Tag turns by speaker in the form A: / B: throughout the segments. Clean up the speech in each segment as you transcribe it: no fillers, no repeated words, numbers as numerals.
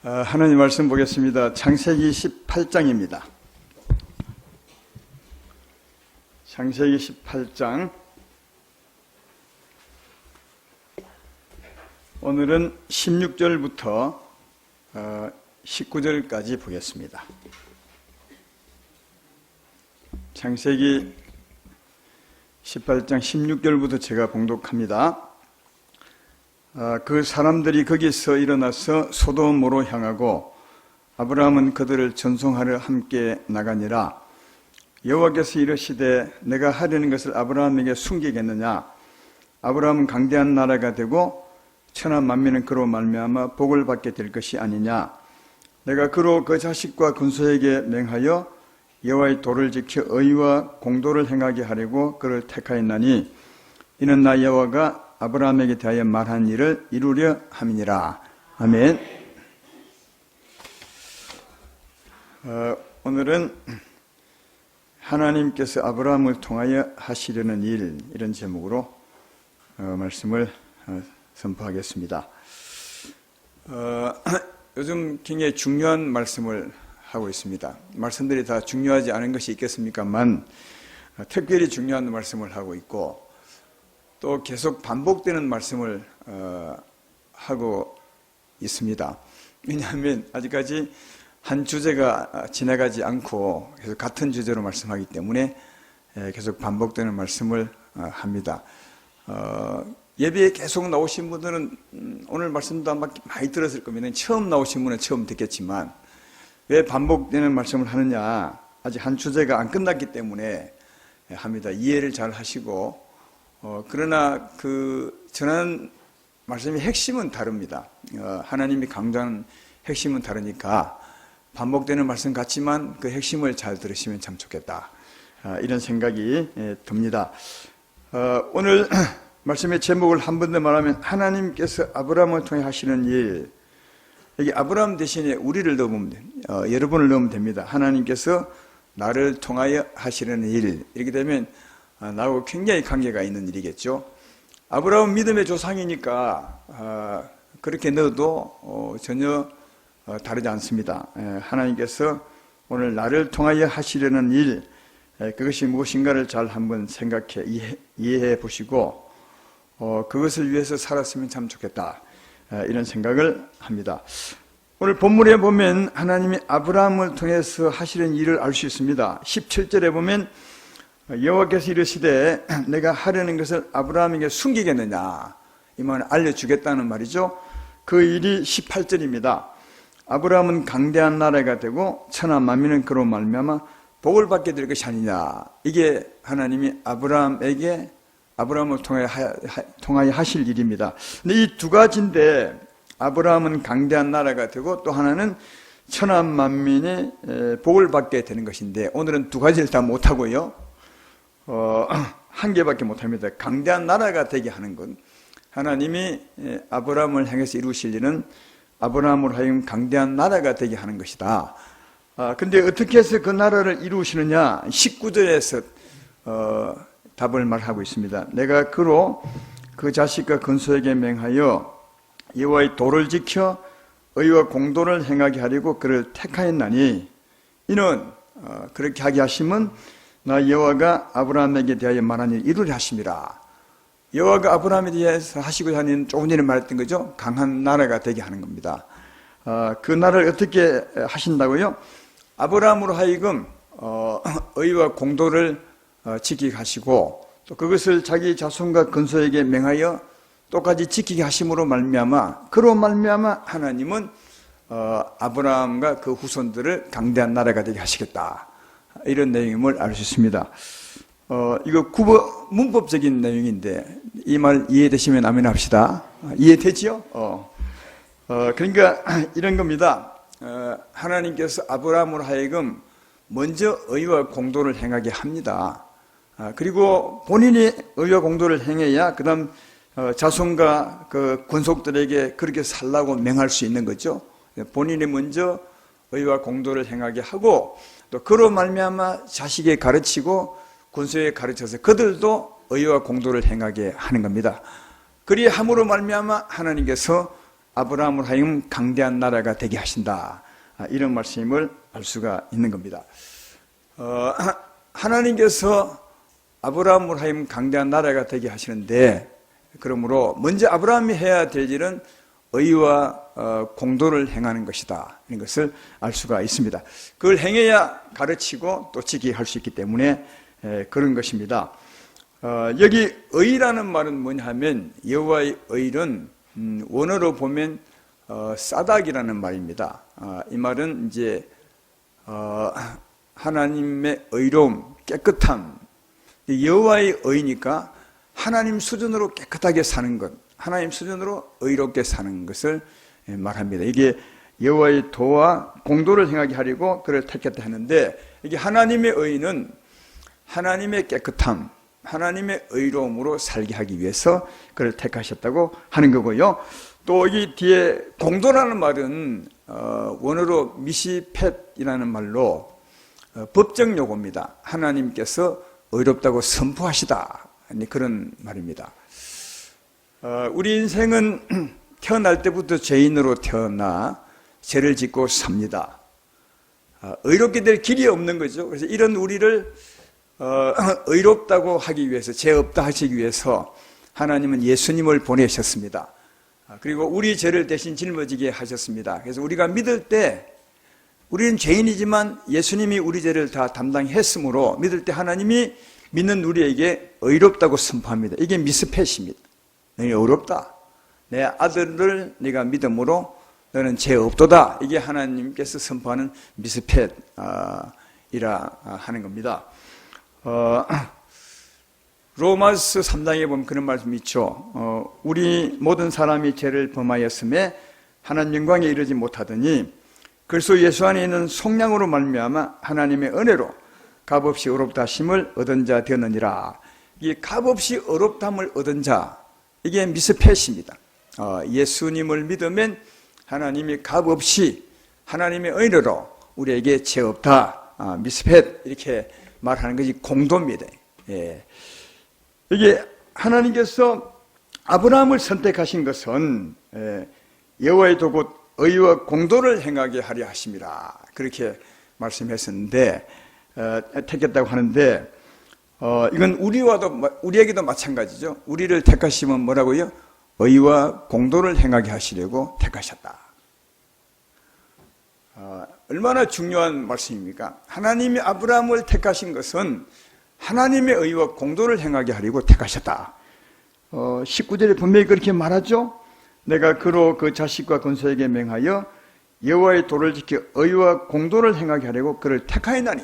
A: 하나님 말씀 보겠습니다. 창세기 18장입니다. 창세기 18장. 오늘은 16절부터 19절까지 보겠습니다. 창세기 18장 16절부터 제가 봉독합니다. 그 사람들이 거기서 일어나서 소돔으로 향하고 아브라함은 그들을 전송하려 함께 나가니라. 여호와께서 이르시되 내가 하려는 것을 아브라함에게 숨기겠느냐. 아브라함은 강대한 나라가 되고 천하 만민은 그로 말미암아 복을 받게 될 것이 아니냐. 내가 그로 그 자식과 근소에게 맹하여 여호와의 도를 지켜 의와 공도를 행하게 하려고 그를 택하였나니 이는 나 여호와가 아브라함에게 대하여 말한 일을 이루려 함이니라. 아멘. 오늘은 하나님께서 아브라함을 통하여 하시려는 일, 이런 제목으로 말씀을 선포하겠습니다. 요즘 굉장히 중요한 말씀을 하고 있습니다. 말씀들이 다 중요하지 않은 것이 있겠습니까만 특별히 중요한 말씀을 하고 있고 또 계속 반복되는 말씀을 하고 있습니다. 왜냐하면 아직까지 한 주제가 지나가지 않고 계속 같은 주제로 말씀하기 때문에 계속 반복되는 말씀을 합니다. 예배에 계속 나오신 분들은 오늘 말씀도 아마 많이 들었을 겁니다. 처음 나오신 분은 처음 듣겠지만 왜 반복되는 말씀을 하느냐, 아직 한 주제가 안 끝났기 때문에 합니다. 이해를 잘 하시고 그러나 그 전하는 말씀의 핵심은 다릅니다. 하나님이 강조하는 핵심은 다르니까 반복되는 말씀 같지만 그 핵심을 잘 들으시면 참 좋겠다, 이런 생각이 듭니다. 오늘 말씀의 제목을 한 번 더 말하면 하나님께서 아브라함을 통해 하시는 일, 여기 아브라함 대신에 우리를 넣으면 여러분을 넣으면 됩니다. 하나님께서 나를 통하여 하시려는 일, 이렇게 되면 나하고 굉장히 관계가 있는 일이겠죠. 아브라함은 믿음의 조상이니까 그렇게 넣어도 전혀 다르지 않습니다. 하나님께서 오늘 나를 통하여 하시려는 일, 그것이 무엇인가를 잘 한번 생각해 이해해 보시고 그것을 위해서 살았으면 참 좋겠다, 이런 생각을 합니다. 오늘 본문에 보면 하나님이 아브라함을 통해서 하시는 일을 알 수 있습니다. 17절에 보면 여호와께서 이르시되 내가 하려는 것을 아브라함에게 숨기겠느냐, 이 말은 알려주겠다는 말이죠. 그 일이 18절입니다. 아브라함은 강대한 나라가 되고 천하 만민은 그로 말미암아 복을 받게 될 것이 아니냐. 이게 하나님이 아브라함을 통하여 하실 일입니다. 근데 이 두 가지인데 아브라함은 강대한 나라가 되고 또 하나는 천하 만민이 복을 받게 되는 것인데 오늘은 두 가지를 다 못하고요. 한 개밖에 못합니다. 강대한 나라가 되게 하는 건 하나님이 아브라함을 향해서 이루실 일은 아브라함으로 하여금 강대한 나라가 되게 하는 것이다. 근데 어떻게 해서 그 나라를 이루시느냐, 19절에서 답을 말하고 있습니다. 내가 그로 그 자식과 근소에게 맹하여 여호와의 도를 지켜 의와 공도를 행하게 하려고 그를 택하였나니 이는 그렇게 하게 하심은 나 여호와가 아브라함에게 대하여 말한 일 이루려 하심이라. 여호와가 아브라함에 대해서 하시고자 하는 조금 전에 말했던 거죠. 강한 나라가 되게 하는 겁니다. 그 나라를 어떻게 하신다고요? 아브라함으로 하여금 의와 공도를 지키게 하시고 또 그것을 자기 자손과 근소에게 맹하여 똑같이 지키게 하심으로 말미암아, 그로 말미암아 하나님은 아브라함과 그 후손들을 강대한 나라가 되게 하시겠다, 이런 내용임을 알 수 있습니다. 이거 문법적인 내용인데 이 말 이해되시면 아멘 합시다. 이해되지요? 그러니까 이런 겁니다. 하나님께서 아브라함으로 하여금 먼저 의와 공도를 행하게 합니다. 그리고 본인이 의와 공도를 행해야 그 다음 자손과 그 권속들에게 그렇게 살라고 맹할 수 있는 거죠. 본인이 먼저 의와 공도를 행하게 하고 또 그로 말미암아 자식에 가르치고 권속에 가르쳐서 그들도 의와 공도를 행하게 하는 겁니다. 그리 함으로 말미암아 하나님께서 아브라함으로 하여금 강대한 나라가 되게 하신다. 이런 말씀을 알 수가 있는 겁니다. 하나님께서 아브라함으로 하여금 강대한 나라가 되게 하시는데, 그러므로 먼저 아브라함이 해야 될 일은 의와 공도를 행하는 것이다. 이런 것을 알 수가 있습니다. 그걸 행해야 가르치고 또 지키게 할 수 있기 때문에 그런 것입니다. 여기 의라는 말은 뭐냐 하면, 여호와의 의는 원어로 보면 사닥이라는 말입니다. 이 말은 이제 하나님의 의로움, 깨끗함, 여호와의 의니까 하나님 수준으로 깨끗하게 사는 것, 하나님 수준으로 의롭게 사는 것을 말합니다. 이게 여호와의 도와 공도를 행하게 하려고 그를 택했다 하는데, 이게 하나님의 의는 하나님의 깨끗함, 하나님의 의로움으로 살게 하기 위해서 그를 택하셨다고 하는 거고요. 또 여기 뒤에 공도라는 말은 원어로 미시펫이라는 말로 법정 용어입니다. 하나님께서 의롭다고 선포하시다, 그런 말입니다. 우리 인생은 태어날 때부터 죄인으로 태어나 죄를 짓고 삽니다. 의롭게 될 길이 없는 거죠. 그래서 이런 우리를 의롭다고 하기 위해서, 죄 없다 하시기 위해서 하나님은 예수님을 보내셨습니다. 그리고 우리 죄를 대신 짊어지게 하셨습니다. 그래서 우리가 믿을 때, 우리는 죄인이지만 예수님이 우리 죄를 다 담당했으므로 믿을 때 하나님이 믿는 우리에게 의롭다고 선포합니다. 이게 미스펫입니다. 너희 의롭다. 내 아들을 네가 믿음으로 너는 죄 없도다. 이게 하나님께서 선포하는 미스펫이라 하는 겁니다. 로마서 3장에 보면 그런 말씀이 있죠. 우리 모든 사람이 죄를 범하였음에 하나님 영광에 이르지 못하더니 그리스도 예수 안에 있는 속량으로 말미암아 하나님의 은혜로 값없이 의롭다 하심을 얻은 자 되었느니라. 이 값없이 의롭다함을 얻은 자, 이게 미스펫입니다. 예수님을 믿으면 하나님이 값없이 하나님의 은혜로 우리에게 죄 없다, 미스펫 이렇게 말하는 것이 공도입니다. 예. 이게 하나님께서 아브라함을 선택하신 것은 여호와의 도 곧 의와 공도를 행하게 하려 하심이라, 그렇게 말씀했었는데, 택했다고 하는데, 이건 우리에게도 마찬가지죠. 우리를 택하시면 뭐라고요? 의와 공도를 행하게 하시려고 택하셨다. 얼마나 중요한 말씀입니까? 하나님이 아브라함을 택하신 것은 하나님의 의와 공도를 행하게 하려고 택하셨다. 19절에 분명히 그렇게 말하죠. 내가 그로 그 자식과 건소에게 맹하여 여호와의 도를 지켜 의와 공도를 행하게 하려고 그를 택하였나니.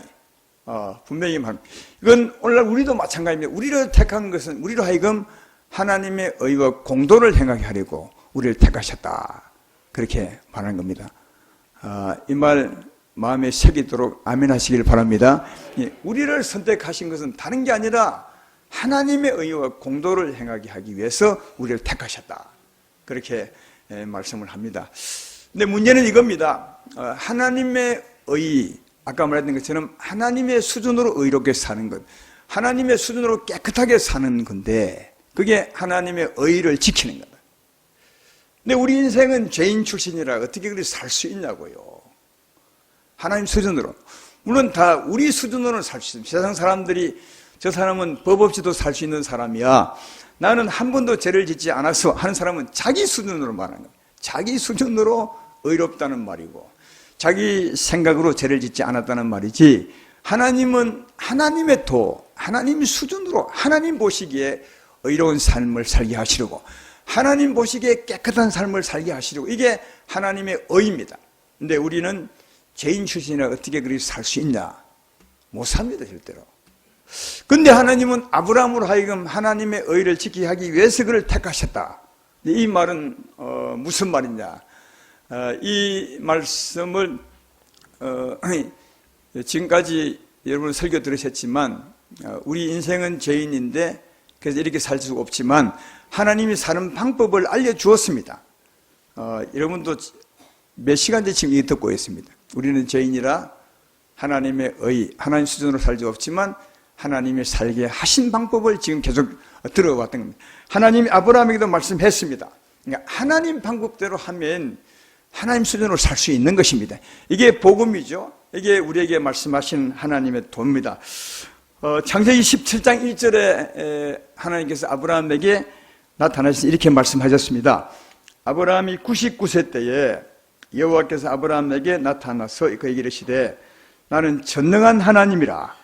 A: 분명히 말합니다. 이건 오늘날 우리도 마찬가지입니다. 우리를 택한 것은 우리로 하여금 하나님의 의와 공도를 행하게 하려고 우리를 택하셨다, 그렇게 말하는 겁니다. 이 말 마음에 새기도록 아멘 하시길 바랍니다. 우리를 선택하신 것은 다른 게 아니라 하나님의 의와 공도를 행하게 하기 위해서 우리를 택하셨다, 그렇게 말씀을 합니다. 근데 문제는 이겁니다. 하나님의 의, 아까 말했던 것처럼 하나님의 수준으로 의롭게 사는 것, 하나님의 수준으로 깨끗하게 사는 건데, 그게 하나님의 의를 지키는 거다. 근데 우리 인생은 죄인 출신이라 어떻게 그렇게 살 수 있냐고요. 하나님 수준으로. 물론 다 우리 수준으로는 살 수 있습니다. 세상 사람들이 저 사람은 법 없이도 살 수 있는 사람이야, 나는 한 번도 죄를 짓지 않아서 하는 사람은 자기 수준으로 말하는 거예요. 자기 수준으로 의롭다는 말이고 자기 생각으로 죄를 짓지 않았다는 말이지, 하나님은 하나님의 도, 하나님 수준으로 하나님 보시기에 의로운 삶을 살게 하시려고, 하나님 보시기에 깨끗한 삶을 살게 하시려고, 이게 하나님의 의입니다. 근데 우리는 죄인 출신이라 어떻게 그렇게 살 수 있냐? 못 삽니다, 절대로. 근데 하나님은 아브라함으로 하여금 하나님의 의를 지키게 하기 위해서 그를 택하셨다. 이 말은 무슨 말이냐? 이 말씀을 지금까지 여러분 설교 들으셨지만, 우리 인생은 죄인인데 그래서 이렇게 살 수가 없지만 하나님이 사는 방법을 알려주었습니다. 여러분도 몇 시간째 지금 이거 듣고 있습니다. 우리는 죄인이라 하나님의 의, 하나님 수준으로 살 수 없지만 하나님이 살게 하신 방법을 지금 계속 들어왔던 겁니다. 하나님이 아브라함에게도 말씀했습니다. 그러니까 하나님 방법대로 하면 하나님 수준으로 살 수 있는 것입니다. 이게 복음이죠. 이게 우리에게 말씀하신 하나님의 도입니다. 창세기 17장 1절에 하나님께서 아브라함에게 나타나셔서 이렇게 말씀하셨습니다. 아브라함이 99세 때에 여호와께서 아브라함에게 나타나서 그에게 이르시되 나는 전능한 하나님이라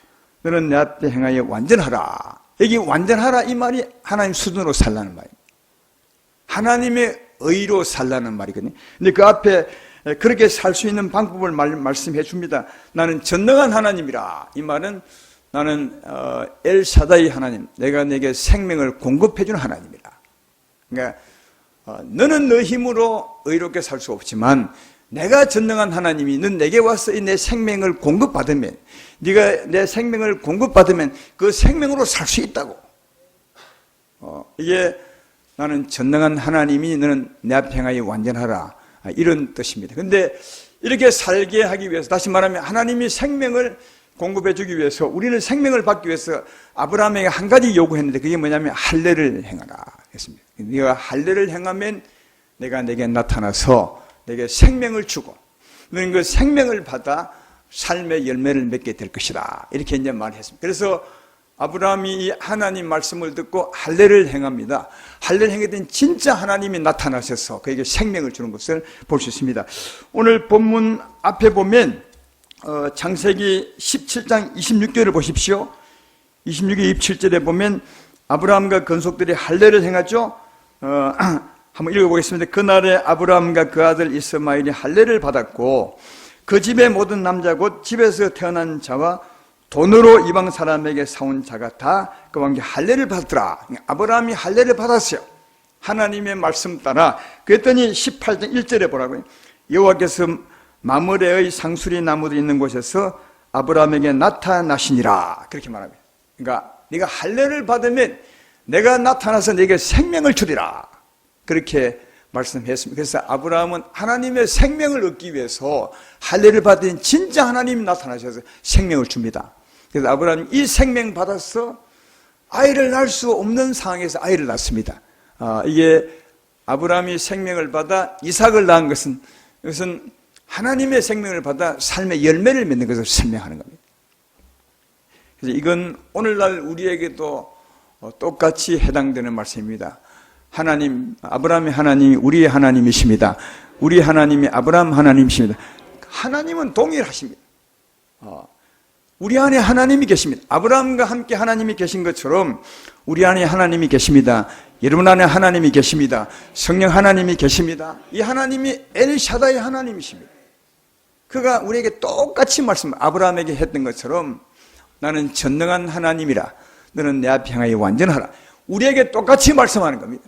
A: 너는 내 앞에 행하여 완전하라. 여기 완전하라 이 말이 하나님 수준으로 살라는 말입니다. 하나님의 의로 살라는 말이거든요. 근데 그 앞에 그렇게 살 수 있는 방법을 말씀해 줍니다. 나는 전능한 하나님이라. 이 말은 나는 엘샤다이 하나님, 내가 내게 생명을 공급해 주는 하나님이라. 그러니까 너는 너 힘으로 의롭게 살 수 없지만 내가 전능한 하나님이 넌 내게 와서 내 생명을 공급받으면, 네가 내 생명을 공급받으면 그 생명으로 살 수 있다고. 이게 나는 전능한 하나님이 너는 내 앞에 행하여 완전하라, 이런 뜻입니다. 그런데 이렇게 살게 하기 위해서, 다시 말하면 하나님이 생명을 공급해 주기 위해서, 우리는 생명을 받기 위해서 아브라함에게 한 가지 요구했는데 그게 뭐냐면 할례를 행하라 했습니다. 네가 할례를 행하면 내가 내게 나타나서 내게 생명을 주고 너는 그 생명을 받아 삶의 열매를 맺게 될 것이다, 이렇게 이제 말했습니다. 그래서 아브라함이 이 하나님 말씀을 듣고 할례를 행합니다. 할례를 행할 때는 진짜 하나님이 나타나셔서 그에게 생명을 주는 것을 볼 수 있습니다. 오늘 본문 앞에 보면 창세기 17장 26절을 보십시오. 26절 27절에 보면 아브라함과 건속들이 할례를 행하죠. 한번 읽어보겠습니다. 그날에 아브라함과 그 아들 이스마엘이 할례를 받았고 그 집의 모든 남자 곧 집에서 태어난 자와 돈으로 이방 사람에게 사온 자가 다 그와 함께 할례를 받더라. 아브라함이 할례를 받았어요. 하나님의 말씀 따라. 그랬더니 18장 1절에 보라고요. 여호와께서 마므레의 상수리 나무들이 있는 곳에서 아브라함에게 나타나시니라, 그렇게 말합니다. 그러니까 네가 할례를 받으면 내가 나타나서 네게 생명을 주리라, 그렇게 말씀했습니다. 그래서 아브라함은 하나님의 생명을 얻기 위해서 할례를 받은 진짜 하나님이 나타나셔서 생명을 줍니다. 그래서 아브라함이 이 생명 받아서 아이를 낳을 수 없는 상황에서 아이를 낳습니다. 이게 아브라함이 생명을 받아 이삭을 낳은 것은, 이것은 하나님의 생명을 받아 삶의 열매를 맺는 것을 설명하는 겁니다. 그래서 이건 오늘날 우리에게도 똑같이 해당되는 말씀입니다. 하나님, 아브라함의 하나님이 우리의 하나님이십니다. 우리 하나님이 아브라함 하나님이십니다. 하나님은 동일하십니다. 우리 안에 하나님이 계십니다. 아브라함과 함께 하나님이 계신 것처럼 우리 안에 하나님이 계십니다. 여러분 안에 하나님이 계십니다. 성령 하나님이 계십니다. 이 하나님이 엘샤다이 하나님이십니다. 그가 우리에게 똑같이 아브라함에게 했던 것처럼 나는 전능한 하나님이라 너는 내 앞에 향하여 완전하라, 우리에게 똑같이 말씀하는 겁니다.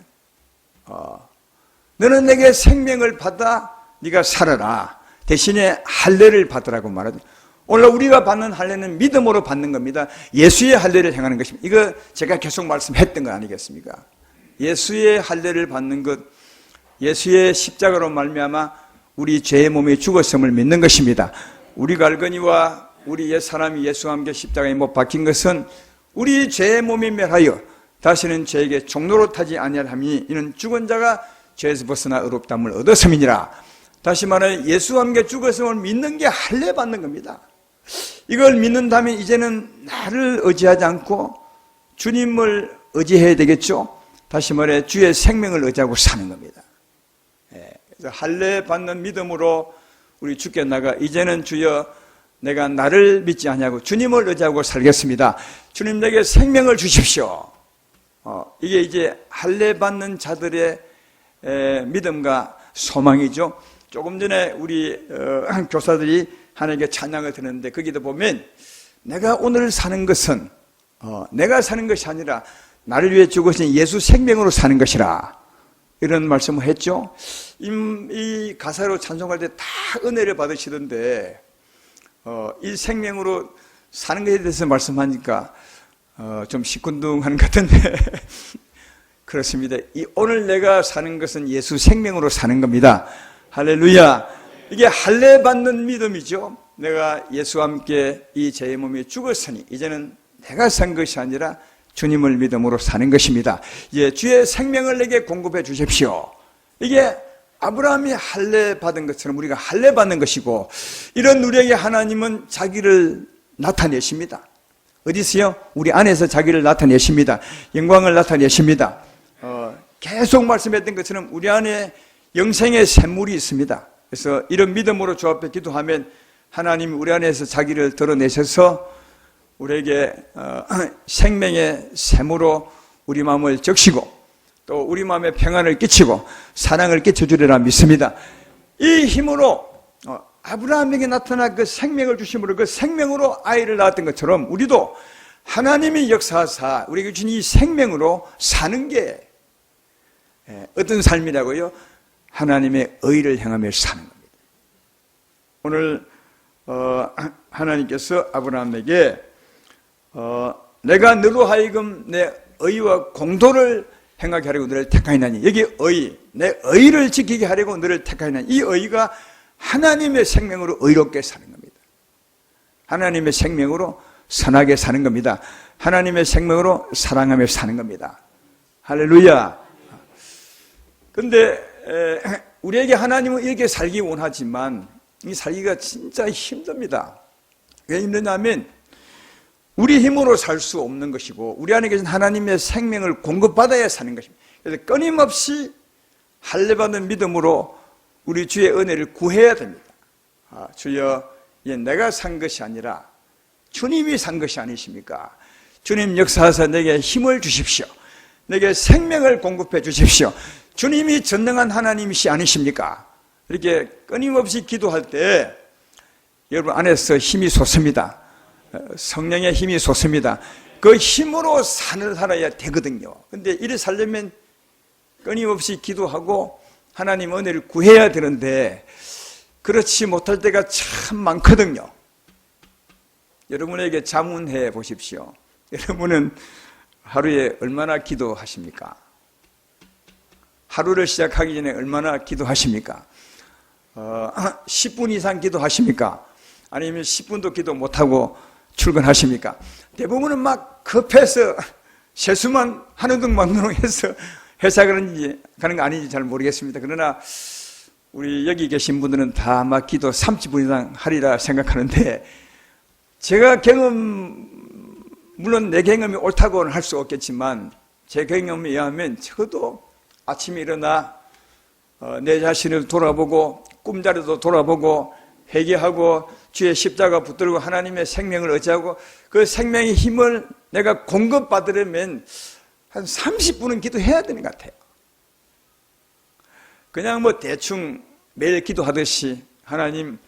A: 너는 내게 생명을 받아 네가 살아라, 대신에 할례를 받으라고 말하죠. 오늘 우리가 받는 할례는 믿음으로 받는 겁니다. 예수의 할례를 행하는 것입니다. 이거 제가 계속 말씀했던 거 아니겠습니까? 예수의 할례를 받는 것, 예수의 십자가로 말미암아 우리 죄의 몸에 죽었음을 믿는 것입니다. 우리가 알거니와 우리 옛사람이 예수와 함께 십자가에 못 박힌 것은 우리 죄의 몸이 멸하여 다시는 죄에게 종로로 타지 아니하리니 이는 죽은 자가 죄에서 벗어나 의롭다함을 얻었음이니라. 다시 말해 예수와 함께 죽었음을 믿는 게 할례 받는 겁니다. 이걸 믿는다면 이제는 나를 의지하지 않고 주님을 의지해야 되겠죠. 다시 말해 주의 생명을 의지하고 사는 겁니다. 그래서 할례 받는 믿음으로 우리 주께 나가 이제는 주여 내가 나를 믿지 아니하고 주님을 의지하고 살겠습니다. 주님 내게 생명을 주십시오. 이게 이제 할례 받는 자들의 믿음과 소망이죠. 조금 전에 우리 교사들이 하나님께 찬양을 드렸는데 거기도 보면 내가 오늘 사는 것은 내가 사는 것이 아니라 나를 위해 죽으신 예수 생명으로 사는 것이라, 이런 말씀을 했죠. 이 가사로 찬송할 때 다 은혜를 받으시던데 이 생명으로 사는 것에 대해서 말씀하니까 좀 시큰둥한 것 같은데 그렇습니다. 오늘 내가 사는 것은 예수 생명으로 사는 겁니다. 할렐루야. 이게 할례 받는 믿음이죠. 내가 예수와 함께 이 죄의 몸에 죽었으니 이제는 내가 산 것이 아니라 주님을 믿음으로 사는 것입니다. 주의 생명을 내게 공급해 주십시오. 이게 아브라함이 할례 받은 것처럼 우리가 할례 받는 것이고, 이런 우리에게 하나님은 자기를 나타내십니다. 어디서요? 우리 안에서 자기를 나타내십니다. 영광을 나타내십니다. 계속 말씀했던 것처럼 우리 안에 영생의 샘물이 있습니다. 그래서 이런 믿음으로 주 앞에 기도하면 하나님이 우리 안에서 자기를 드러내셔서 우리에게 생명의 샘으로 우리 마음을 적시고 또 우리 마음에 평안을 끼치고 사랑을 끼쳐주리라 믿습니다. 이 힘으로 아브라함에게 나타난 그 생명을 주심으로 그 생명으로 아이를 낳았던 것처럼 우리도 하나님이 역사하사 우리에게 주신 이 생명으로 사는 게 어떤 삶이라고요? 하나님의 의를 향하며 사는 겁니다. 오늘 하나님께서 아브라함에게 내가 너로 하여금 내 의와 공도를 행하게 하려고 너를 택하였나니, 여기 의, 내 의를 지키게 하려고 너를 택하였나니, 이 의가 하나님의 생명으로 의롭게 사는 겁니다. 하나님의 생명으로 선하게 사는 겁니다. 하나님의 생명으로 사랑하며 사는 겁니다. 할렐루야. 그런데 우리에게 하나님은 이렇게 살기 원하지만 이 살기가 진짜 힘듭니다. 왜 힘드냐면 우리 힘으로 살 수 없는 것이고 우리 안에 계신 하나님의 생명을 공급받아야 사는 것입니다. 그래서 끊임없이 할례받은 믿음으로 우리 주의 은혜를 구해야 됩니다. 주여, 내가 산 것이 아니라 주님이 산 것이 아니십니까? 주님 역사하사 내게 힘을 주십시오. 내게 생명을 공급해 주십시오. 주님이 전능한 하나님이시 아니십니까? 이렇게 끊임없이 기도할 때 여러분 안에서 힘이 솟습니다. 성령의 힘이 솟습니다. 그 힘으로 산을 살아야 되거든요. 근데 이래 살려면 끊임없이 기도하고 하나님 은혜를 구해야 되는데 그렇지 못할 때가 참 많거든요. 여러분에게 자문해 보십시오. 여러분은 하루에 얼마나 기도하십니까? 하루를 시작하기 전에 얼마나 기도하십니까? 10분 이상 기도하십니까? 아니면 10분도 기도 못하고 출근하십니까? 대부분은 막 급해서 세수만 하는 둥 마는 둥 해서 회사 가는 거 아닌지 잘 모르겠습니다. 그러나 우리 여기 계신 분들은 다 아마 기도 30분 이상 하리라 생각하는데 제가 물론 내 경험이 옳다고는 할 수 없겠지만 제 경험에 의하면 적어도 아침에 일어나 내 자신을 돌아보고 꿈자리도 돌아보고 회개하고 주의 십자가 붙들고 하나님의 생명을 의지하고 그 생명의 힘을 내가 공급받으려면 한 30분은 기도해야 되는 것 같아요. 그냥 뭐 대충 매일 기도하듯이 하나님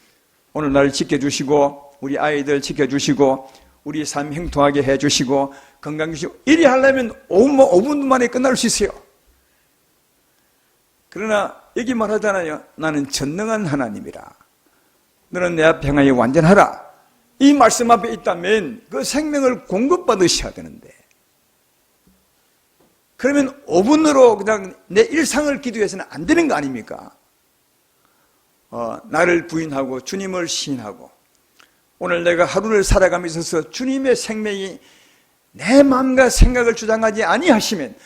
A: 오늘 나를 지켜주시고 우리 아이들 지켜주시고 우리 삶 행통하게 해주시고 건강 주시고 이리 하려면 5분 만에 끝날 수 있어요. 그러나 여기 말하잖아요. 나는 전능한 하나님이라. 너는 내 앞에 행하여 완전하라. 이 말씀 앞에 있다면 그 생명을 공급받으셔야 되는데 그러면 5분으로 그냥 내 일상을 기도해서는 안 되는 거 아닙니까? 나를 부인하고 주님을 시인하고 오늘 내가 하루를 살아가며 있어서 주님의 생명이 내 마음과 생각을 주장하지 아니하시면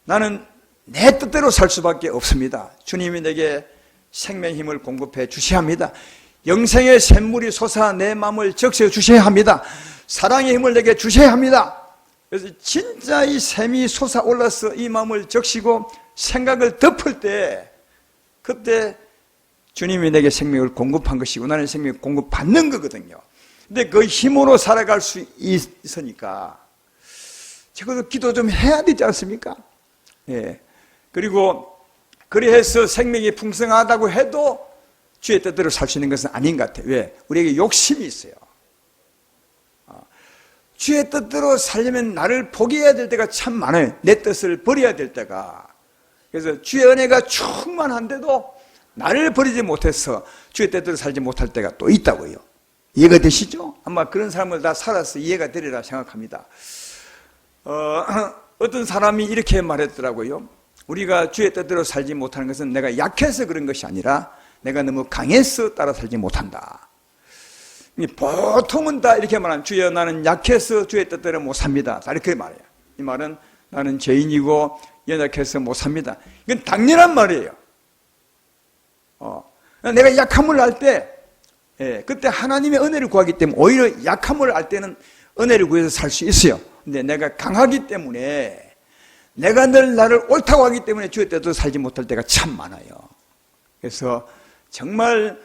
A: 나는 내 뜻대로 살 수밖에 없습니다. 주님이 내게 생명 힘을 공급해 주셔야 합니다. 영생의 샘물이 솟아 내 마음을 적셔 주셔야 합니다. 사랑의 힘을 내게 주셔야 합니다. 그래서 진짜 이 샘이 솟아올라서 이 마음을 적시고 생각을 덮을 때 그때 주님이 내게 생명을 공급한 것이고 나는 생명을 공급받는 거거든요. 근데 그 힘으로 살아갈 수 있으니까 적어도 기도 좀 해야 되지 않습니까? 예. 그리고 그래서 생명이 풍성하다고 해도 주의 뜻대로 살 수 있는 것은 아닌 것 같아요. 왜? 우리에게 욕심이 있어요. 주의 뜻대로 살려면 나를 포기해야 될 때가 참 많아요. 내 뜻을 버려야 될 때가. 그래서 주의 은혜가 충만한데도 나를 버리지 못해서 주의 뜻대로 살지 못할 때가 또 있다고요. 이해가 되시죠? 아마 그런 사람을 다 살아서 이해가 되리라 생각합니다. 어떤 사람이 이렇게 말했더라고요. 우리가 주의 뜻대로 살지 못하는 것은 내가 약해서 그런 것이 아니라 내가 너무 강해서 따라 살지 못한다. 보통은 다 이렇게 말하면 주여 나는 약해서 주의 뜻대로 못 삽니다. 다 이렇게 말해요. 이 말은 나는 죄인이고 연약해서 못 삽니다. 이건 당연한 말이에요. 내가 약함을 알 때, 그때 하나님의 은혜를 구하기 때문에 오히려 약함을 알 때는 은혜를 구해서 살 수 있어요. 근데 내가 강하기 때문에, 내가 늘 나를 옳다고 하기 때문에 주의 뜻대로 살지 못할 때가 참 많아요. 그래서 정말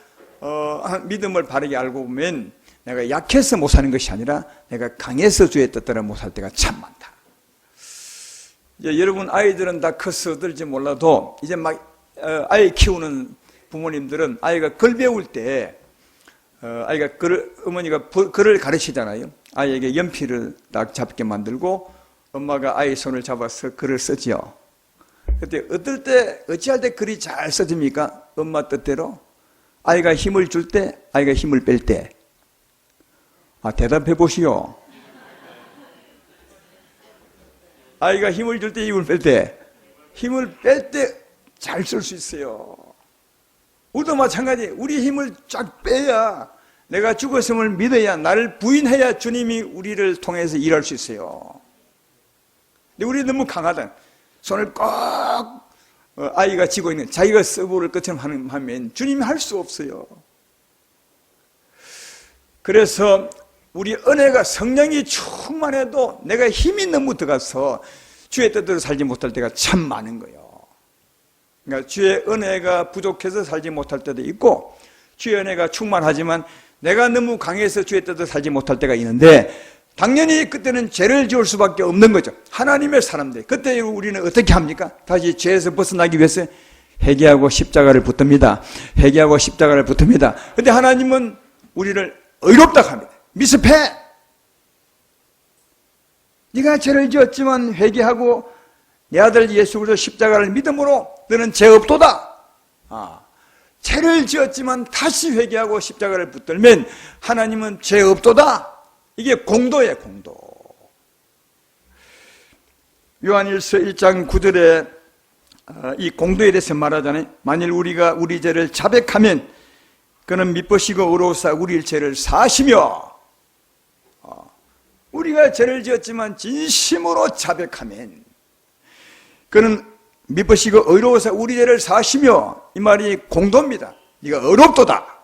A: 믿음을 바르게 알고 보면 내가 약해서 못 사는 것이 아니라 내가 강해서 주의 뜻대로 못 살 때가 참 많다. 이제 여러분 아이들은 다 커서 어떨지 몰라도 이제 막 아이 키우는 부모님들은 아이가 글 배울 때 아이가 어머니가 글을 가르치잖아요. 아이에게 연필을 딱 잡게 만들고 엄마가 아이 손을 잡아서 글을 쓰지요. 그때 어찌할 때 글이 잘 써집니까? 엄마 뜻대로? 아이가 힘을 줄 때, 아이가 힘을 뺄 때. 대답해 보시오. 아이가 힘을 줄 때, 힘을 뺄 때. 힘을 뺄 때 잘 쓸 수 있어요. 우리도 마찬가지. 우리 힘을 쫙 빼야, 내가 죽었음을 믿어야, 나를 부인해야 주님이 우리를 통해서 일할 수 있어요. 근데 우리 너무 강하다. 손을 꼭 아이가 쥐고 있는, 자기가 써보를 것처럼 하면 주님이 할 수 없어요. 그래서 우리 은혜가 성령이 충만해도 내가 힘이 너무 들어가서 주의 뜻대로 살지 못할 때가 참 많은 거예요. 그러니까 주의 은혜가 부족해서 살지 못할 때도 있고, 주의 은혜가 충만하지만 내가 너무 강해서 주의 뜻대로 살지 못할 때가 있는데, 당연히 그때는 죄를 지을 수밖에 없는 거죠. 하나님의 사람들. 그때 우리는 어떻게 합니까? 다시 죄에서 벗어나기 위해서 회개하고 십자가를 붙듭니다. 회개하고 십자가를 붙듭니다. 근데 하나님은 우리를 의롭다 합니다. 미습해! 네가 죄를 지었지만 회개하고 내 아들 예수 그리스도 십자가를 믿음으로 너는 죄 없도다. 죄를 지었지만 다시 회개하고 십자가를 붙들면 하나님은 죄 없도다. 이게 공도예요, 공도. 요한일서 1장 9절에 이 공도에 대해서 말하잖아요. 만일 우리가 우리 죄를 자백하면 그는 미쁘시고 의로우사 우리 죄를 사하시며, 우리가 죄를 지었지만 진심으로 자백하면 그는 미쁘시고 의로우사 우리 죄를 사하시며, 이 말이 공도입니다. 네가 의롭도다.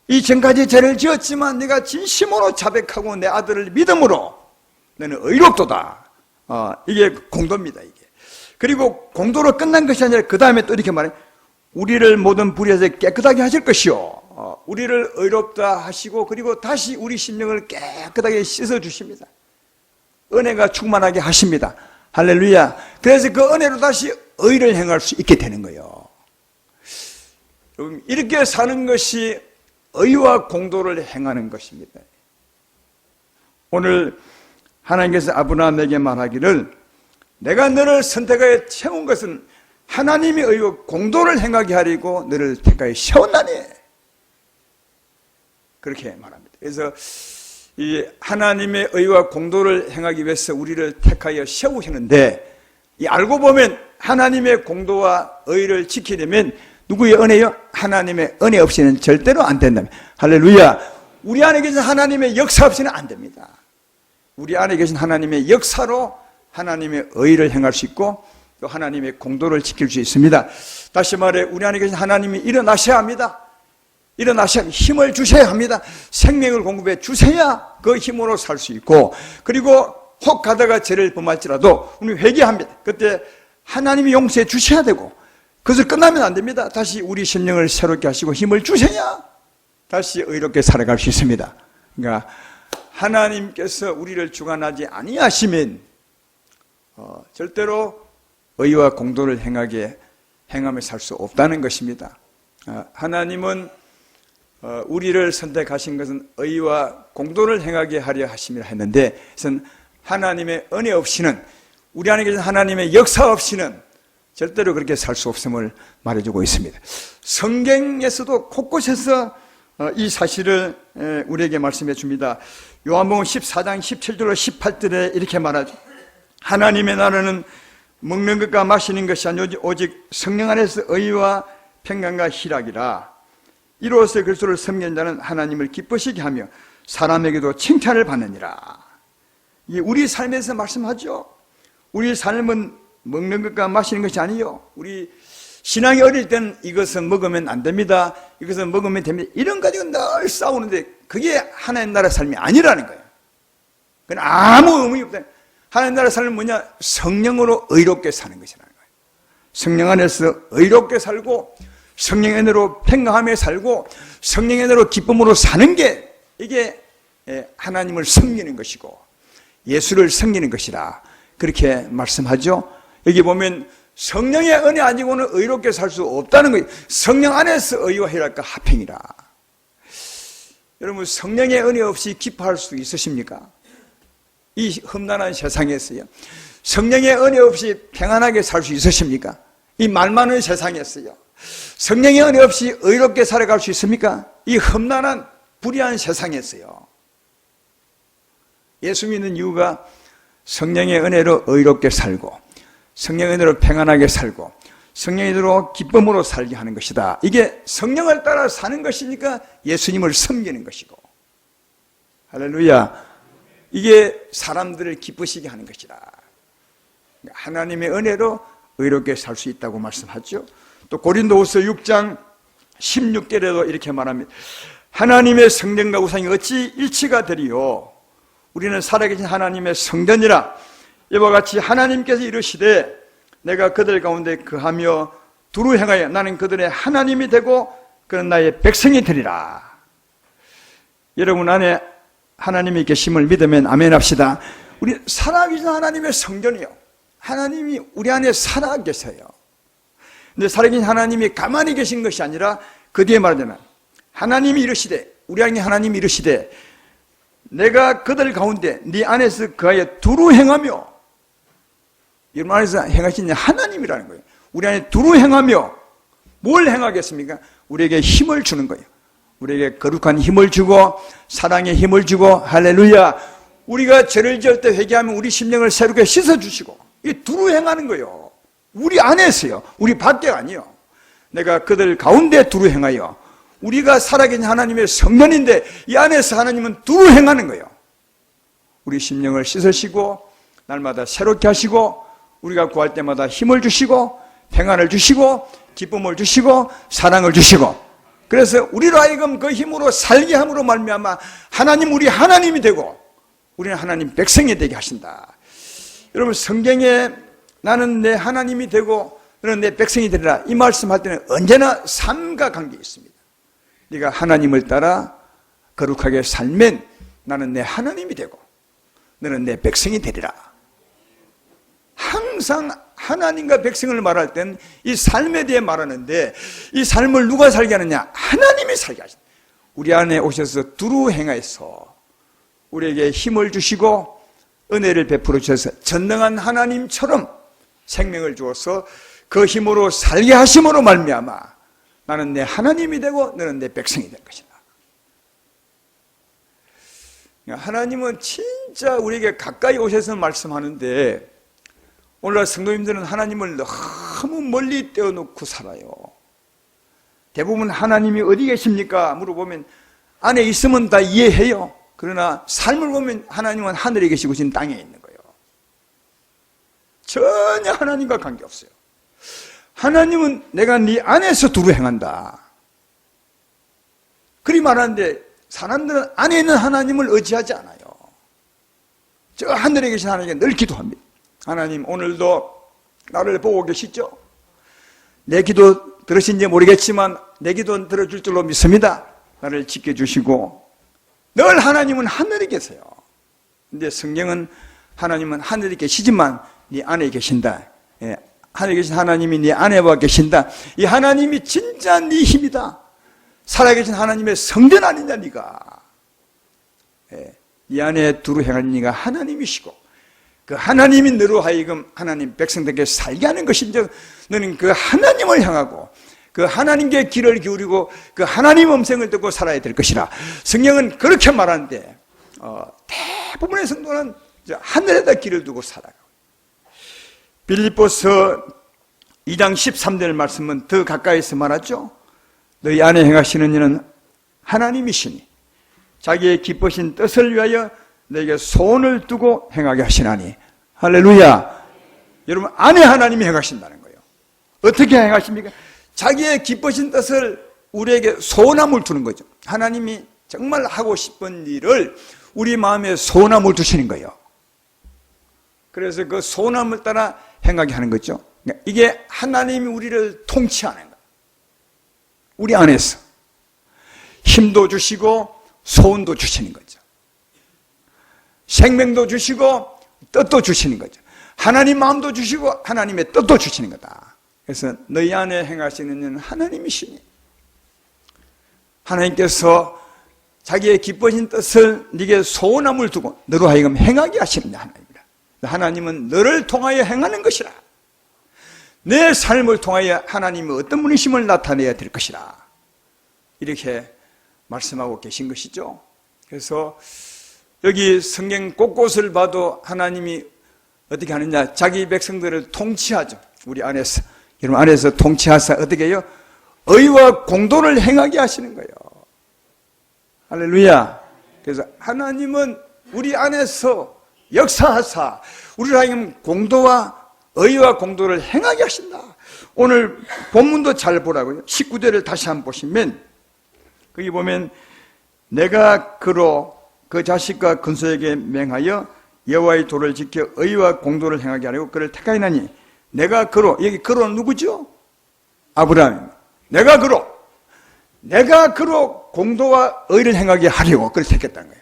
A: 이전까지 죄를 지었지만 네가 진심으로 자백하고 내 아들을 믿음으로 너는 의롭도다. 이게 공도입니다. 이게. 그리고 공도로 끝난 것이 아니라 그 다음에 또 이렇게 말해. 우리를 모든 불의에서 깨끗하게 하실 것이요. 우리를 의롭다 하시고 그리고 다시 우리 심령을 깨끗하게 씻어주십니다. 은혜가 충만하게 하십니다. 할렐루야. 그래서 그 은혜로 다시 의를 행할 수 있게 되는 거예요. 이렇게 사는 것이 의와 공도를 행하는 것입니다. 오늘 하나님께서 아브라함에게 말하기를 내가 너를 선택하여 세운 것은 하나님의 의와 공도를 행하게 하려고 너를 택하여 세웠나니, 그렇게 말합니다. 그래서 이 하나님의 의와 공도를 행하기 위해서 우리를 택하여 세우시는데, 이 알고 보면 하나님의 공도와 의를 지키려면 누구의 은혜요? 하나님의 은혜 없이는 절대로 안 된다면. 할렐루야. 우리 안에 계신 하나님의 역사 없이는 안 됩니다. 우리 안에 계신 하나님의 역사로 하나님의 의를 행할 수 있고 또 하나님의 공도를 지킬 수 있습니다. 다시 말해 우리 안에 계신 하나님이 일어나셔야 합니다. 일어나셔야 힘을 주셔야 합니다. 생명을 공급해 주셔야 그 힘으로 살 수 있고, 그리고 혹 가다가 죄를 범할지라도 우리 회개합니다. 그때 하나님이 용서해 주셔야 되고, 그것을 끝나면 안 됩니다. 다시 우리 심령을 새롭게 하시고 힘을 주셔야 다시 의롭게 살아갈 수 있습니다. 그러니까 하나님께서 우리를 주관하지 아니하시면 절대로 의와 공도를 행하며 살 수 없다는 것입니다. 하나님은 우리를 선택하신 것은 의와 공도를 행하게 하려 하심이라 했는데, 그것은 하나님의 은혜 없이는, 우리 안에 계신 하나님의 역사 없이는 절대로 그렇게 살 수 없음을 말해주고 있습니다. 성경에서도 곳곳에서 이 사실을 우리에게 말씀해 줍니다. 요한복음 14장 17절로 18절에 이렇게 말하죠. 하나님의 나라는 먹는 것과 마시는 것이 아니오 오직 성령 안에서 의와 평강과 희락이라. 이로써 그리스도를 섬기는 자는 하나님을 기쁘시게 하며 사람에게도 칭찬을 받느니라. 이게 우리 삶에서 말씀하죠. 우리 삶은 먹는 것과 마시는 것이 아니요, 우리 신앙이 어릴 때는 이것은 먹으면 안 됩니다. 이것은 먹으면 됩니다. 이런 가지고 늘 싸우는데 그게 하나님 나라 삶이 아니라는 거예요. 그건 아무 의미 없다. 하나님 나라 삶은 뭐냐? 성령으로 의롭게 사는 것이라는 거예요. 성령 안에서 의롭게 살고 성령 안으로 평강하며 살고 성령 안으로 기쁨으로 사는 게 이게 하나님을 섬기는 것이고 예수를 섬기는 것이라 그렇게 말씀하죠. 여기 보면 성령의 은혜 아니고는 의롭게 살 수 없다는 거예요. 성령 안에서 의와 희락과 화평이라. 여러분 성령의 은혜 없이 기뻐할 수 있으십니까? 이 험난한 세상에서요. 성령의 은혜 없이 평안하게 살 수 있으십니까? 이 말 많은 세상에서요. 성령의 은혜 없이 의롭게 살아갈 수 있습니까? 이 험난한 불의한 세상에서요. 예수 믿는 이유가 성령의 은혜로 의롭게 살고 성령의 은혜로 평안하게 살고 성령의 은혜로 기쁨으로 살게 하는 것이다. 이게 성령을 따라 사는 것이니까 예수님을 섬기는 것이고 할렐루야. 이게 사람들을 기쁘시게 하는 것이다. 하나님의 은혜로 의롭게 살 수 있다고 말씀하죠. 또 고린도후서 6장 16절에도 이렇게 말합니다. 하나님의 성전과 우상이 어찌 일치가 되리요? 우리는 살아계신 하나님의 성전이라. 이와 같이 하나님께서 이르시되 내가 그들 가운데 거하며 두루 행하여 나는 그들의 하나님이 되고 그는 나의 백성이 되리라. 여러분 안에 하나님이 계심을 믿으면 아멘 합시다. 우리 살아계신 하나님의 성전이요. 하나님이 우리 안에 살아 계세요. 근데 살아계신 하나님이 가만히 계신 것이 아니라 그 뒤에 말하자면 하나님이 이르시되 우리 안에 하나님이 이르시되 내가 그들 가운데 네 안에서 그하여 두루 행하며 여러분 안에서 행하신 하나님이라는 거예요. 우리 안에 두루 행하며 뭘 행하겠습니까? 우리에게 힘을 주는 거예요. 우리에게 거룩한 힘을 주고 사랑의 힘을 주고 할렐루야. 우리가 죄를 지을 때 회개하면 우리 심령을 새롭게 씻어주시고 이 두루 행하는 거예요. 우리 안에서요. 우리 밖에가 아니요. 내가 그들 가운데 두루 행하여 우리가 살아계신 하나님의 성전인데 이 안에서 하나님은 두루 행하는 거예요. 우리 심령을 씻으시고 날마다 새롭게 하시고 우리가 구할 때마다 힘을 주시고 평안을 주시고 기쁨을 주시고 사랑을 주시고 그래서 우리로 하여금 그 힘으로 살게 함으로 말미암아 하나님 우리 하나님이 되고 우리는 하나님 백성이 되게 하신다. 여러분 성경에 나는 내 하나님이 되고 너는 내 백성이 되리라 이 말씀할 때는 언제나 삶과 관계 있습니다. 네가 하나님을 따라 거룩하게 살면 나는 내 하나님이 되고 너는 내 백성이 되리라. 항상 하나님과 백성을 말할 땐 이 삶에 대해 말하는데 이 삶을 누가 살게 하느냐? 하나님이 살게 하신다. 우리 안에 오셔서 두루 행하여서 우리에게 힘을 주시고 은혜를 베풀어 주셔서 전능한 하나님처럼 생명을 주어서 그 힘으로 살게 하심으로 말미암아 나는 내 하나님이 되고 너는 내 백성이 될 것이다. 하나님은 진짜 우리에게 가까이 오셔서 말씀하는데 오늘날 성도님들은 하나님을 너무 멀리 떼어놓고 살아요. 대부분 하나님이 어디 계십니까? 물어보면 안에 있으면 다 이해해요. 그러나 삶을 보면 하나님은 하늘에 계시고 지금 땅에 있는 거예요. 전혀 하나님과 관계없어요. 하나님은 내가 네 안에서 두루 행한다. 그리 말하는데 사람들은 안에 있는 하나님을 의지하지 않아요. 저 하늘에 계신 하나님께 늘 기도합니다. 하나님 오늘도 나를 보고 계시죠? 내 기도 들으신지 모르겠지만 내 기도 들어줄 줄로 믿습니다. 나를 지켜주시고 늘 하나님은 하늘에 계세요. 근데 성경은 하나님은 하늘에 계시지만 네 안에 계신다. 예, 하늘에 계신 하나님이 네 안에 와 계신다. 이 하나님이 진짜 네 힘이다. 살아계신 하나님의 성전 아니냐 네가. 예, 네 안에 두루 행하는 네가 하나님이시고 그 하나님이 너로 하여금 하나님 백성들에게 살게 하는 것인지 너는 그 하나님을 향하고 그 하나님께 귀를 기울이고 그 하나님 음성을 듣고 살아야 될 것이라. 성경은 그렇게 말하는데 대부분의 성도는 하늘에다 귀를 두고 살아가고 빌립보서 2장 13절 말씀은 더 가까이서 말하죠. 너희 안에 행하시는 이는 하나님이시니 자기의 기쁘신 뜻을 위하여 너에게 소원을 두고 행하게 하시나니 할렐루야. 여러분 안에 하나님이 행하신다는 거예요. 어떻게 행하십니까? 자기의 기쁘신 뜻을 우리에게 소원함을 두는 거죠. 하나님이 정말 하고 싶은 일을 우리 마음에 소원함을 두시는 거예요. 그래서 그 소원함을 따라 행하게 하는 거죠. 이게 하나님이 우리를 통치하는 거예요. 우리 안에서 힘도 주시고 소원도 주시는 거죠. 생명도 주시고 뜻도 주시는 거죠. 하나님 마음도 주시고 하나님의 뜻도 주시는 거다. 그래서 너희 안에 행하시는 일은 하나님이시니 하나님께서 자기의 기쁘신 뜻을 네게 소원함을 두고 너로 하여금 행하게 하십니다. 하나님이라. 하나님은 너를 통하여 행하는 것이라. 내 삶을 통하여 하나님의 어떤 분이심을 나타내야 될 것이라. 이렇게 말씀하고 계신 것이죠. 그래서 여기 성경 곳곳을 봐도 하나님이 어떻게 하느냐, 자기 백성들을 통치하죠. 우리 안에서, 여러분 안에서 통치하사 어떻게 해요? 의와 공도를 행하게 하시는 거예요. 할렐루야. 그래서 하나님은 우리 안에서 역사하사 우리를 하여금 공도와 의와 공도를 행하게 하신다. 오늘 본문도 잘 보라고요. 19절을 다시 한번 보시면 거기 보면 내가 그로 그 자식과 근소에게 맹하여 여호와의 도를 지켜 의와 공도를 행하게 하려고 그를 택하였나니 내가 그로, 여기 그로는 누구죠? 아브라함입니다. 내가 그로 공도와 의를 행하게 하려고 그를 택했다는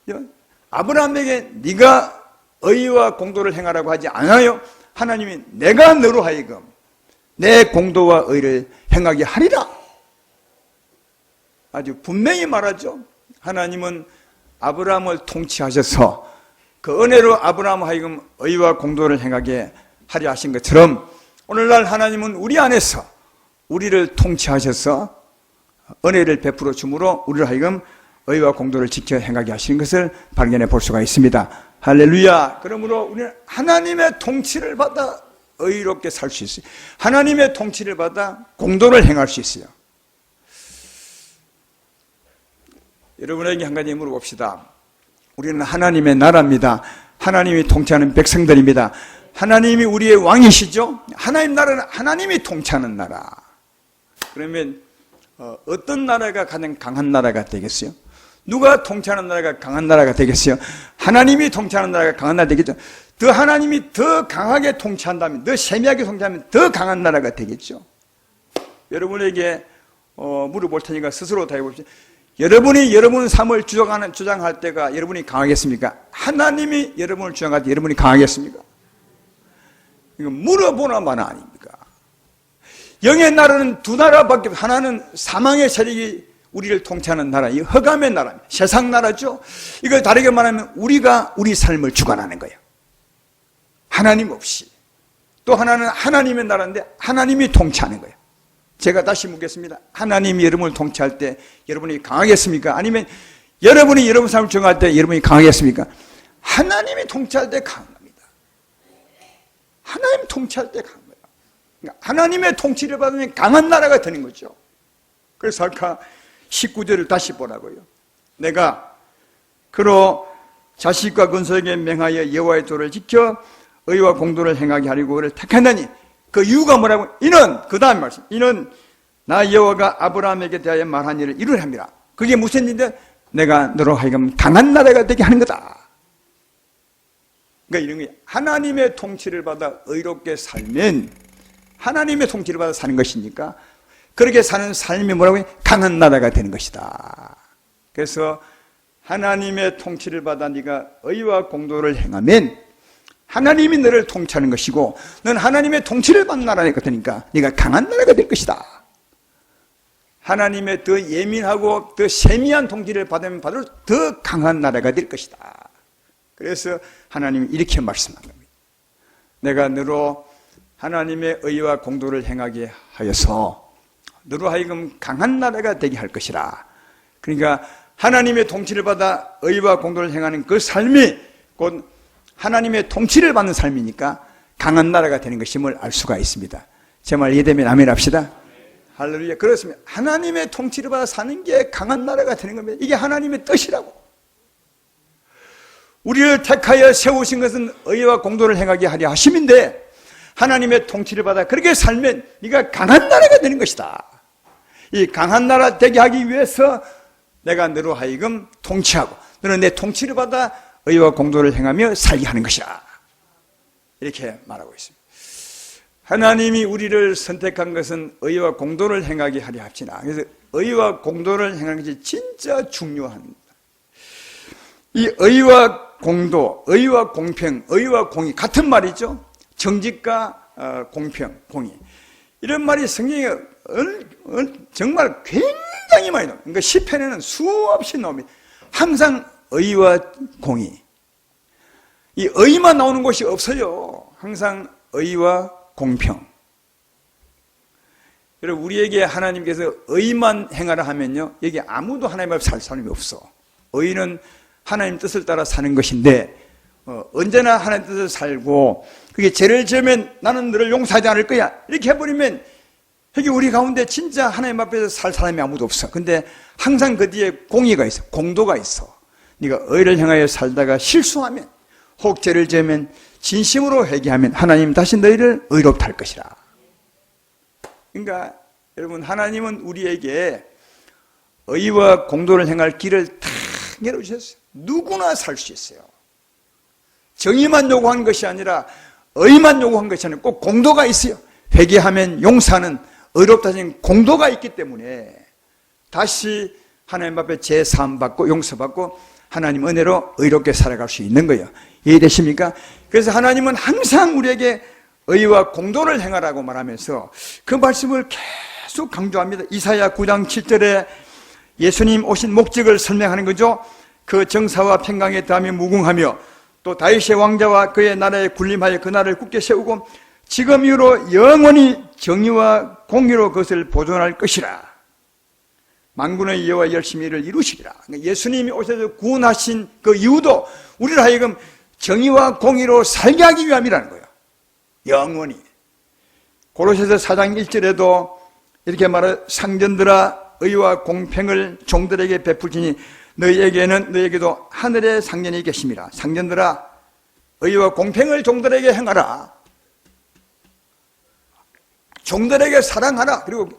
A: 거예요. 아브라함에게 네가 의와 공도를 행하라고 하지 않아요. 하나님이 내가 너로 하여금 내 공도와 의를 행하게 하리라. 아주 분명히 말하죠. 하나님은 아브라함을 통치하셔서 그 은혜로 아브라함 하여금 의와 공도를 행하게 하려 하신 것처럼 오늘날 하나님은 우리 안에서 우리를 통치하셔서 은혜를 베풀어 주므로 우리를 하여금 의와 공도를 지켜 행하게 하시는 것을 발견해 볼 수가 있습니다. 할렐루야. 그러므로 우리는 하나님의 통치를 받아 의롭게 살 수 있어요. 하나님의 통치를 받아 공도를 행할 수 있어요. 여러분에게 한 가지 물어봅시다. 우리는 하나님의 나라입니다. 하나님이 통치하는 백성들입니다. 하나님이 우리의 왕이시죠? 하나님 나라는 하나님이 통치하는 나라. 그러면 어떤 나라가 가장 강한 나라가 되겠어요? 누가 통치하는 나라가 강한 나라가 되겠어요? 하나님이 통치하는 나라가 강한 나라가 되겠죠? 더 하나님이 더 강하게 통치한다면, 더 세미하게 통치하면 더 강한 나라가 되겠죠? 여러분에게 물어볼 테니까 스스로 다 해봅시다. 여러분이 여러분 삶을 주장할 때가 여러분이 강하겠습니까? 하나님이 여러분을 주장할 때 여러분이 강하겠습니까? 이거 물어보나 마나 아닙니까? 영의 나라는 두 나라밖에 없어요. 하나는 사망의 세력이 우리를 통치하는 나라, 이 흑암의 나라입니다. 세상 나라죠. 이걸 다르게 말하면 우리가 우리 삶을 주관하는 거예요. 하나님 없이. 또 하나는 하나님의 나라인데 하나님이 통치하는 거예요. 제가 다시 묻겠습니다. 하나님이 여러분을 통치할 때 여러분이 강하겠습니까? 아니면 여러분이 여러분 삶을 정할 때 여러분이 강하겠습니까? 하나님이 통치할 때 강한 겁니다. 하나님 통치할 때 강한 거예요. 그러니까 하나님의 통치를 받으면 강한 나라가 되는 거죠. 그래서 아까 19절을 다시 보라고요. 내가 그로 자식과 근소에게 맹하여 여호와의 도를 지켜 의와 공도를 행하게 하려고 그를 택하나니 그 이유가 뭐라고? 이는 그 다음 말씀. 이는 나 여호와가 아브라함에게 대하여 말한 일을 이루려 함이라. 그게 무슨 일인데? 내가 너로 하여금 강한 나라가 되게 하는 거다. 그러니까 이런 게 하나님의 통치를 받아 의롭게 살면 하나님의 통치를 받아 사는 것이니까 그렇게 사는 삶이 뭐라고 해요? 강한 나라가 되는 것이다. 그래서 하나님의 통치를 받아 네가 의와 공도를 행하면 하나님이 너를 통치하는 것이고 넌 하나님의 통치를 받는 나라가 되니까 네가 강한 나라가 될 것이다. 하나님의 더 예민하고 더 세미한 통치를 받으면 받을수록 더 강한 나라가 될 것이다. 그래서 하나님이 이렇게 말씀한 겁니다. 내가 너로 하나님의 의와 공도를 행하게 하여서 너로 하여금 강한 나라가 되게 할 것이라. 그러니까 하나님의 통치를 받아 의와 공도를 행하는 그 삶이 곧 하나님의 통치를 받는 삶이니까 강한 나라가 되는 것임을 알 수가 있습니다. 제 말 이해되면 아멘 합시다. 할렐루야. 그렇습니다. 하나님의 통치를 받아 사는 게 강한 나라가 되는 겁니다. 이게 하나님의 뜻이라고. 우리를 택하여 세우신 것은 의와 공도를 행하게 하려 하심인데 하나님의 통치를 받아 그렇게 살면 네가 강한 나라가 되는 것이다. 이 강한 나라 되게 하기 위해서 내가 너로 하여금 통치하고 너는 내 통치를 받아 의와 공도를 행하며 살게 하는 것이다. 이렇게 말하고 있습니다. 하나님이 우리를 선택한 것은 의와 공도를 행하게 하려 합시다. 그래서 의와 공도를 행하는 것이 진짜 중요합니다. 이 의와 공도, 의와 공평, 의와 공의 같은 말이죠. 정직과 공평, 공의. 이런 말이 성경에 정말 굉장히 많이 나옵니다. 그러니까 시편에는 수없이 나옵니다. 항상 의와 공의. 이 의만 나오는 곳이 없어요. 항상 의와 공평. 여러분, 우리에게 하나님께서 의만 행하라 하면요, 여기 아무도 하나님 앞에 살 사람이 없어. 의는 하나님 뜻을 따라 사는 것인데 언제나 하나님 뜻을 살고, 그게 죄를 지으면 나는 너를 용서하지 않을 거야 이렇게 해버리면 여기 우리 가운데 진짜 하나님 앞에서 살 사람이 아무도 없어. 근데 항상 그 뒤에 공의가 있어, 공도가 있어. 네가 의를 향하여 살다가 실수하면, 혹 죄를 지으면 진심으로 회개하면 하나님 다시 너희를 의롭다 할 것이라. 그러니까 여러분, 하나님은 우리에게 의와 공도를 행할 길을 다 열어주셨어요. 누구나 살 수 있어요. 정의만 요구한 것이 아니라, 의만 요구한 것이 아니라 꼭 공도가 있어요. 회개하면 용서하는 의롭다는 공도가 있기 때문에 다시 하나님 앞에 제사함 받고 용서받고 하나님 은혜로 의롭게 살아갈 수 있는 거예요. 이해되십니까? 그래서 하나님은 항상 우리에게 의와 공도를 행하라고 말하면서 그 말씀을 계속 강조합니다. 이사야 9장 7절에 예수님 오신 목적을 설명하는 거죠. 그 정사와 평강에 더하며 무궁하며 또 다윗의 왕자와 그의 나라에 군림하여 그 나라를 굳게 세우고 지금 이후로 영원히 정의와 공의로 그것을 보존할 것이라. 만군의 여호와 열심히 일을 이루시리라. 예수님이 오셔서 구원하신 그 이유도 우리를 하여금 정의와 공의로 살게 하기 위함이라는 거예요. 영원히. 고로새서 4장 1절에도 이렇게 말해, 상전들아 의와 공평을 종들에게 베풀지니 너희에게도 하늘의 상전이 계심이라. 상전들아 의와 공평을 종들에게 행하라. 종들에게 사랑하라. 그리고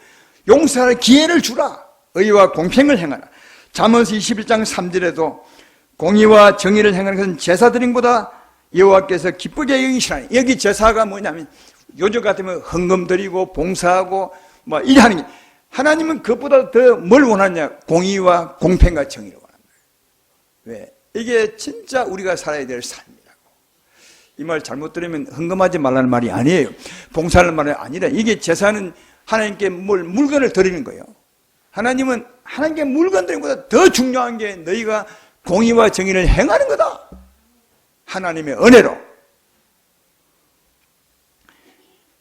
A: 용서할 기회를 주라. 의와 공평을 행하라. 잠언서 21장 3절에도 공의와 정의를 행하는 것은 제사 드림보다 여호와께서 기쁘게 여기시라니. 여기 제사가 뭐냐면 요즘 같으면 헌금 드리고 봉사하고 뭐 이래 하는 게, 하나님은 그것보다 더 뭘 원하냐? 공의와 공평과 정의를 원합니다. 왜? 이게 진짜 우리가 살아야 될 삶이라고. 이 말 잘못 들으면 헌금하지 말라는 말이 아니에요. 봉사하는 말이 아니라, 이게 제사는 하나님께 물건을 드리는 거예요. 하나님은 하나님께 물건 드리는 것보다 더 중요한 게 너희가 공의와 정의를 행하는 거다. 하나님의 은혜로.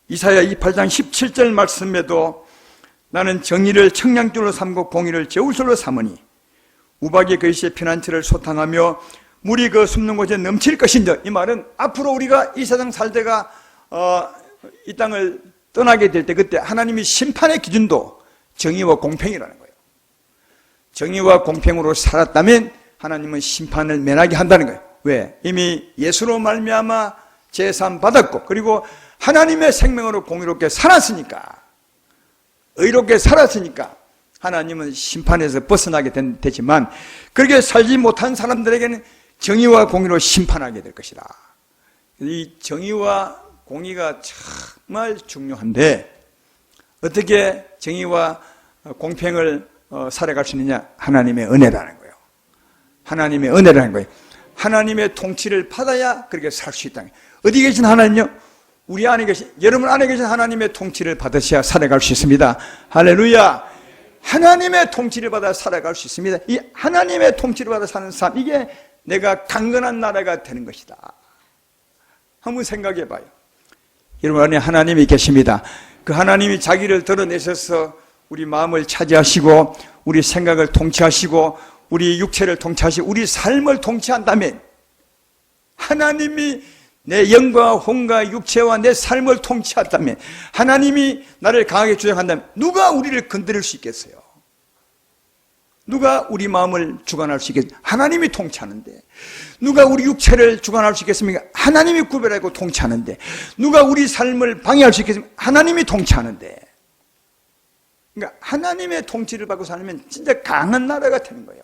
A: 이사야 28장 17절 말씀에도 나는 정의를 청량줄로 삼고 공의를 제울솔로 삼으니 우박이 그 시에 피난처를 소탕하며 물이 그 숨는 곳에 넘칠 것인데, 이 말은 앞으로 우리가 이 세상 살 때가 이 땅을 떠나게 될 때, 그때 하나님이 심판의 기준도 정의와 공평이라는 거예요. 정의와 공평으로 살았다면 하나님은 심판을 면하게 한다는 거예요. 왜? 이미 예수로 말미암아 제사함 받았고, 그리고 하나님의 생명으로 공의롭게 살았으니까, 의롭게 살았으니까 하나님은 심판에서 벗어나게 되지만, 그렇게 살지 못한 사람들에게는 정의와 공의로 심판하게 될 것이다. 이 정의와 공의가 정말 중요한데, 어떻게 정의와 공평을 살아갈 수 있느냐? 하나님의 은혜라는 거예요. 하나님의 은혜라는 거예요. 하나님의 통치를 받아야 그렇게 살 수 있다는 거예요. 어디 계신 하나님요? 우리 안에 계신, 여러분 안에 계신 하나님의 통치를 받으셔야 살아갈 수 있습니다. 할렐루야. 하나님의 통치를 받아 살아갈 수 있습니다. 이 하나님의 통치를 받아 사는 삶, 이게 내가 강건한 나라가 되는 것이다. 한번 생각해 봐요. 여러분 안에 하나님이 계십니다. 그 하나님이 자기를 드러내셔서 우리 마음을 차지하시고 우리 생각을 통치하시고 우리 육체를 통치하시고 우리 삶을 통치한다면, 하나님이 내 영과 혼과 육체와 내 삶을 통치한다면, 하나님이 나를 강하게 주장한다면 누가 우리를 건드릴 수 있겠어요? 누가 우리 마음을 주관할 수 있겠습니까? 하나님이 통치하는데. 누가 우리 육체를 주관할 수 있겠습니까? 하나님이 구별하고 통치하는데. 누가 우리 삶을 방해할 수 있겠습니까? 하나님이 통치하는데. 그러니까 하나님의 통치를 받고 살면 진짜 강한 나라가 되는 거예요.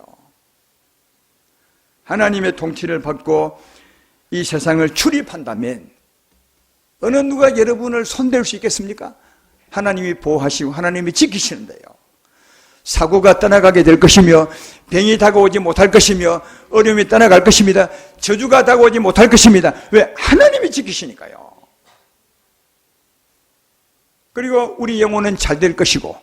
A: 하나님의 통치를 받고 이 세상을 출입한다면 어느 누가 여러분을 손댈 수 있겠습니까? 하나님이 보호하시고 하나님이 지키시는데요. 사고가 떠나가게 될 것이며 병이 다가오지 못할 것이며 어려움이 떠나갈 것입니다. 저주가 다가오지 못할 것입니다. 왜? 하나님이 지키시니까요. 그리고 우리 영혼은 잘 될 것이고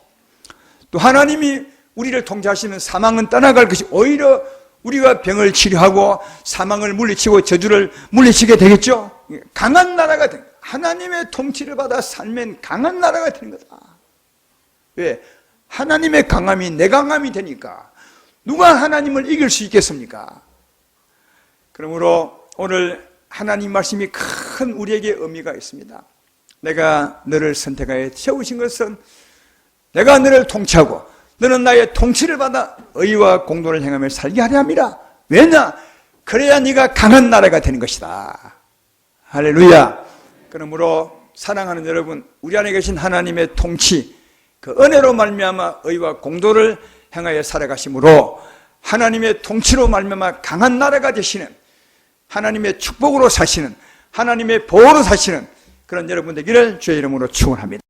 A: 또 하나님이 우리를 통치하시는 사망은 떠나갈 것이고 오히려 우리가 병을 치료하고 사망을 물리치고 저주를 물리치게 되겠죠. 강한 나라가 된 거예요. 하나님의 통치를 받아 살면 강한 나라가 되는 거다. 왜? 하나님의 강함이 내 강함이 되니까 누가 하나님을 이길 수 있겠습니까? 그러므로 오늘 하나님 말씀이 큰 우리에게 의미가 있습니다. 내가 너를 선택하여 세우신 것은 내가 너를 통치하고 너는 나의 통치를 받아 의와 공도를 행하며 살게 하려 함이라. 왜냐? 그래야 네가 강한 나라가 되는 것이다. 할렐루야. 그러므로 사랑하는 여러분, 우리 안에 계신 하나님의 통치, 그 은혜로 말미암아 의와 공도를 행하여 살아가심으로 하나님의 통치로 말미암아 강한 나라가 되시는, 하나님의 축복으로 사시는, 하나님의 보호로 사시는 그런 여러분 되기를 주의 이름으로 축원합니다.